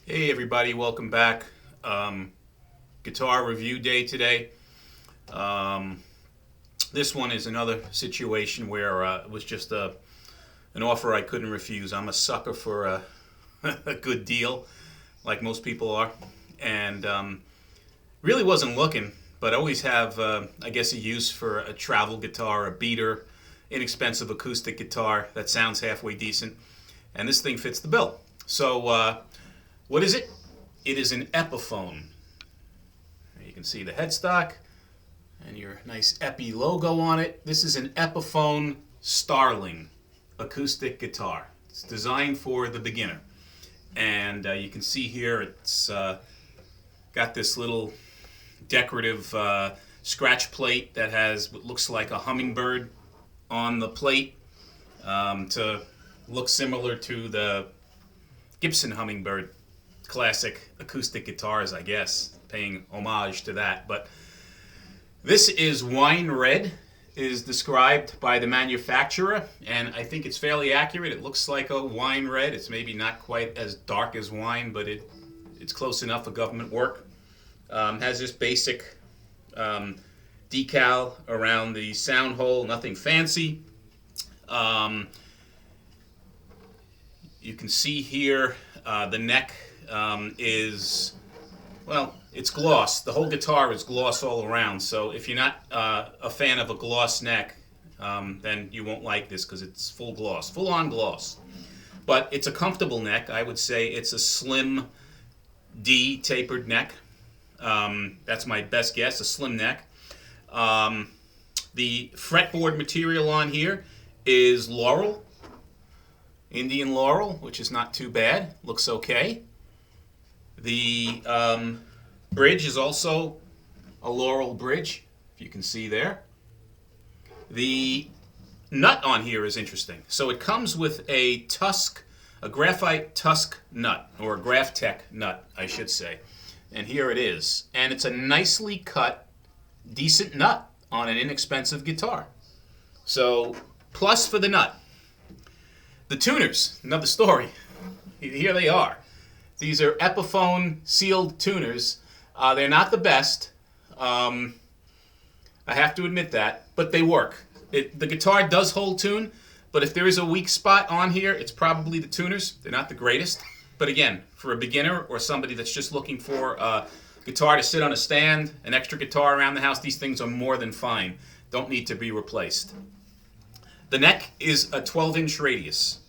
Hey everybody, welcome back. Guitar review day today. Um, this one is another situation where it was just an offer I couldn't refuse. I'm a sucker for a good deal, like most people are, and really wasn't looking, but always have, I guess, a use for a travel guitar, a beater, inexpensive acoustic guitar that sounds halfway decent, and this thing fits the bill. So, what is it? It is an Epiphone. You can see the headstock and your nice Epi logo on it. This is an Epiphone Starling Acoustic guitar. It's designed for the beginner. And you can see here it's got this little decorative scratch plate that has what looks like a hummingbird on the plate to look similar to the Gibson hummingbird classic acoustic guitars, I guess, paying homage to that. But this is wine red, is described by the manufacturer, and I think it's fairly accurate. It looks like a wine red. It's maybe not quite as dark as wine, but it's close enough for government work. Has this basic decal around the sound hole, nothing fancy. You can see here the neck is, well, it's gloss. The whole guitar is gloss all around. So if you're not a fan of a gloss neck, then you won't like this because it's full gloss, full on gloss. But it's a comfortable neck. I would say it's a slim D tapered neck. That's my best guess, a slim neck. The fretboard material on here is laurel, Indian laurel, which is not too bad. Looks okay. The bridge is also a laurel bridge, if you can see there. The nut on here is interesting. So it comes with a graphite tusk nut, or a Graphtec nut, I should say. And here it is. And it's a nicely cut, decent nut on an inexpensive guitar. So, plus for the nut. The tuners, another story. Here they are. These are Epiphone sealed tuners. They're not the best. I have to admit that, but they work. The guitar does hold tune, but if there is a weak spot on here, it's probably the tuners. They're not the greatest. But again, for a beginner or somebody that's just looking for a guitar to sit on a stand, an extra guitar around the house, these things are more than fine. Don't need to be replaced. The neck is a 12-inch radius.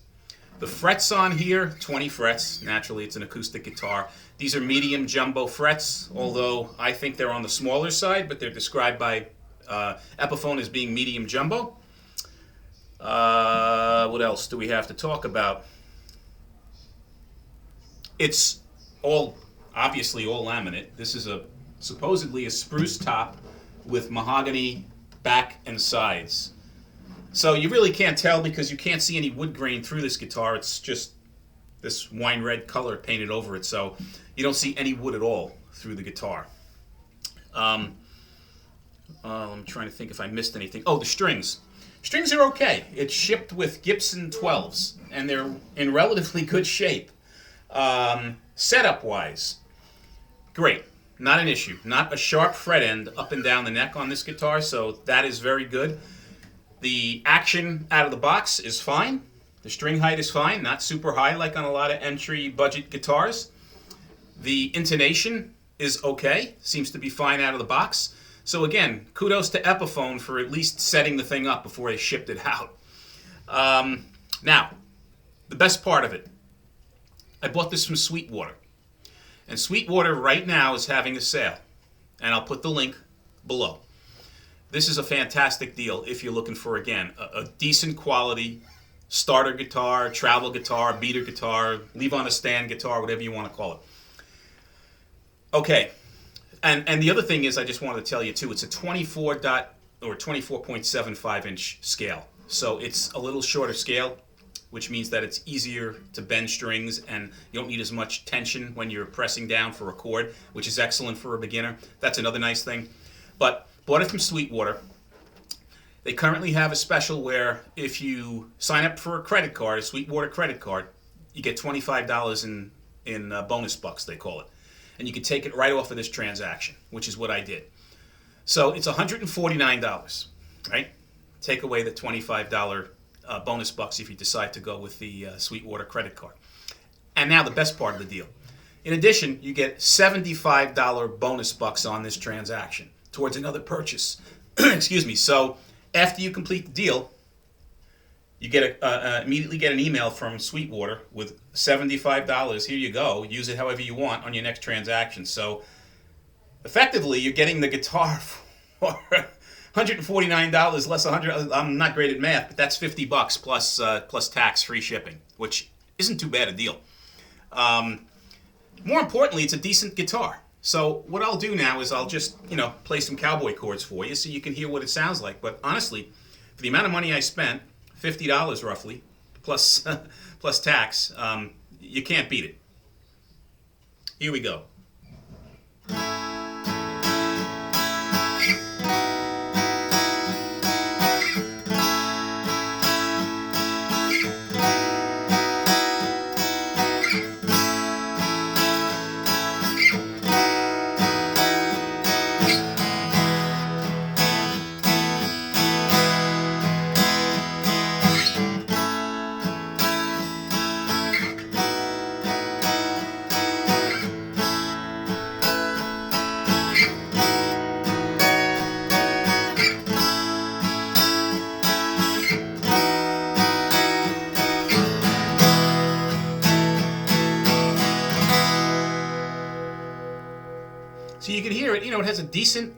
The frets on here, 20 frets. Naturally, it's an acoustic guitar. These are medium jumbo frets, although I think they're on the smaller side, but they're described by Epiphone as being medium jumbo. What else do we have to talk about? It's obviously all laminate. This is supposedly a spruce top with mahogany back and sides. So you really can't tell because you can't see any wood grain through this guitar. It's just this wine red color painted over it. So you don't see any wood at all through the guitar. I'm trying to think if I missed anything. Oh, the strings. Strings are okay. It's shipped with Gibson 12s, and they're in relatively good shape. Setup-wise, great. Not an issue. Not a sharp fret end up and down the neck on this guitar, so that is very good. The action out of the box is fine. The string height is fine, not super high like on a lot of entry budget guitars. The intonation is okay, seems to be fine out of the box. So again, kudos to Epiphone for at least setting the thing up before they shipped it out. Now, the best part of it. I bought this from SWEETwater. And SWEETwater right now is having a sale. And I'll put the link below. This is a fantastic deal if you're looking for, again, a decent quality starter guitar, travel guitar, beater guitar, leave on a stand guitar, whatever you want to call it. Okay, and the other thing is I just wanted to tell you too, it's a 24.75 inch scale. So it's a little shorter scale, which means that it's easier to bend strings and you don't need as much tension when you're pressing down for a chord, which is excellent for a beginner. That's another nice thing. But bought it from SWEETwater. They currently have a special where if you sign up for a credit card, a SWEETwater credit card, you get $25 in in bonus bucks, they call it. And you can take it right off of this transaction, which is what I did. So it's $149, right? Take away the $25 bonus bucks if you decide to go with the SWEETwater credit card. And now the best part of the deal. In addition, you get $75 bonus bucks on this transaction towards another purchase. Excuse me. So after you complete the deal, you get immediately get an email from SWEETwater with $75. Here you go. Use it however you want on your next transaction. So effectively, you're getting the guitar for $149 less $100. I'm not great at math, but that's $50 plus tax, free shipping, which isn't too bad a deal. More importantly, it's a decent guitar. So what I'll do now is I'll just, play some cowboy chords for you so you can hear what it sounds like. But honestly, for the amount of money I spent, $50 roughly, plus tax, you can't beat it. Here we go. So you can hear it, it has a decent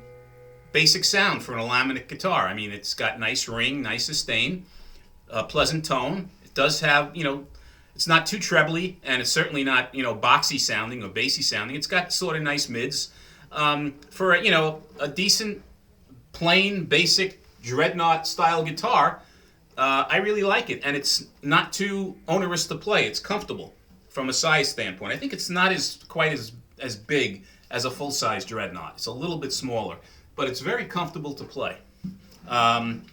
basic sound for an laminate guitar. I mean, it's got nice ring, nice sustain, pleasant tone. It does have, it's not too trebly, and it's certainly not, boxy sounding or bassy sounding. It's got sort of nice mids. For, a decent, plain, basic dreadnought style guitar, I really like it. And it's not too onerous to play. It's comfortable from a size standpoint. I think it's not quite as big as a full-size dreadnought. It's a little bit smaller, but it's very comfortable to play. And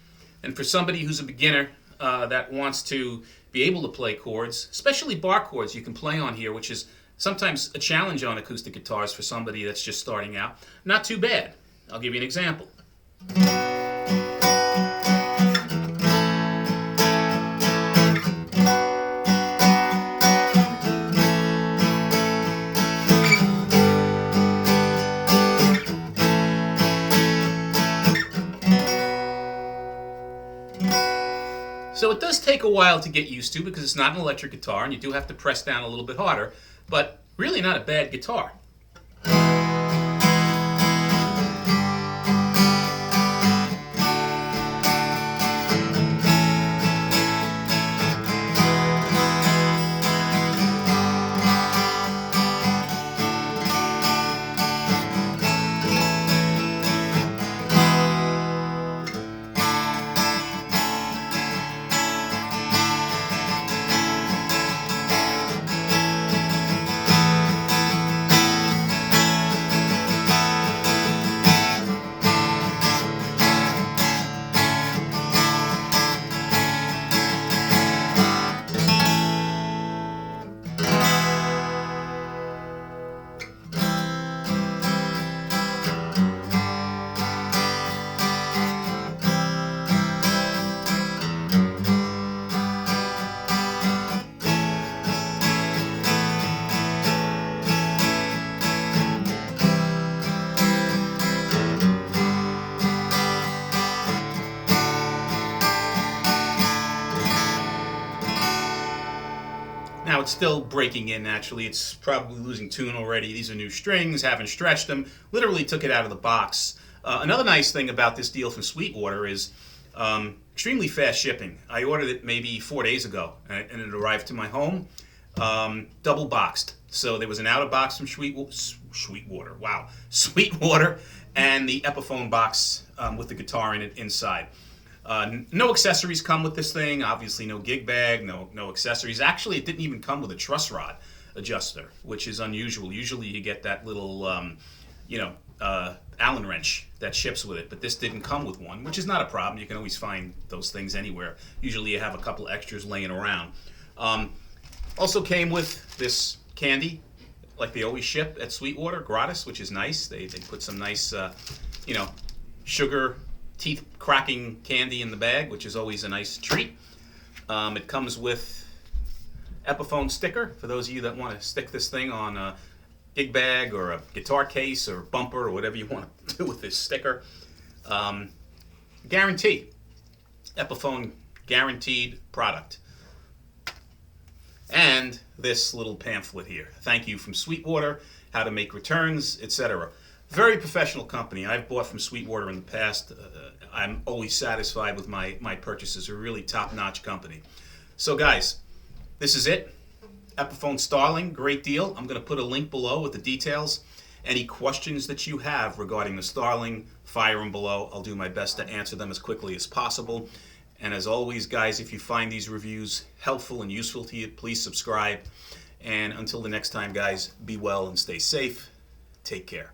for somebody who's a beginner that wants to be able to play chords, especially bar chords you can play on here, which is sometimes a challenge on acoustic guitars for somebody that's just starting out, not too bad. I'll give you an example. So it does take a while to get used to because it's not an electric guitar and you do have to press down a little bit harder, but really not a bad guitar. Now it's still breaking in naturally. It's probably losing tune already. These are new strings, haven't stretched them. Literally took it out of the box. Another nice thing about this deal from SWEETwater is extremely fast shipping. I ordered it maybe 4 days ago and it arrived to my home double boxed. So there was an outer box from SWEETwater. Wow. SWEETwater and the Epiphone box with the guitar in it inside. No accessories come with this thing. Obviously, no gig bag, no accessories. Actually, it didn't even come with a truss rod adjuster, which is unusual. Usually, you get that little, Allen wrench that ships with it. But this didn't come with one, which is not a problem. You can always find those things anywhere. Usually, you have a couple extras laying around. Also came with this candy, like they always ship at Sweetwater, gratis, which is nice. They put some nice, sugar, teeth-cracking candy in the bag, which is always a nice treat. It comes with Epiphone Sticker, for those of you that want to stick this thing on a gig bag or a guitar case or bumper or whatever you want to do with this sticker. Guarantee. Epiphone guaranteed product. And this little pamphlet here. Thank you from Sweetwater, how to make returns, etc. Very professional company. I've bought from Sweetwater in the past. I'm always satisfied with my purchases. A really top-notch company. So guys, this is it. Epiphone Starling, great deal. I'm going to put a link below with the details. Any questions that you have regarding the Starling, fire them below. I'll do my best to answer them as quickly as possible. And as always, guys, if you find these reviews helpful and useful to you, please subscribe. And until the next time, guys, be well and stay safe. Take care.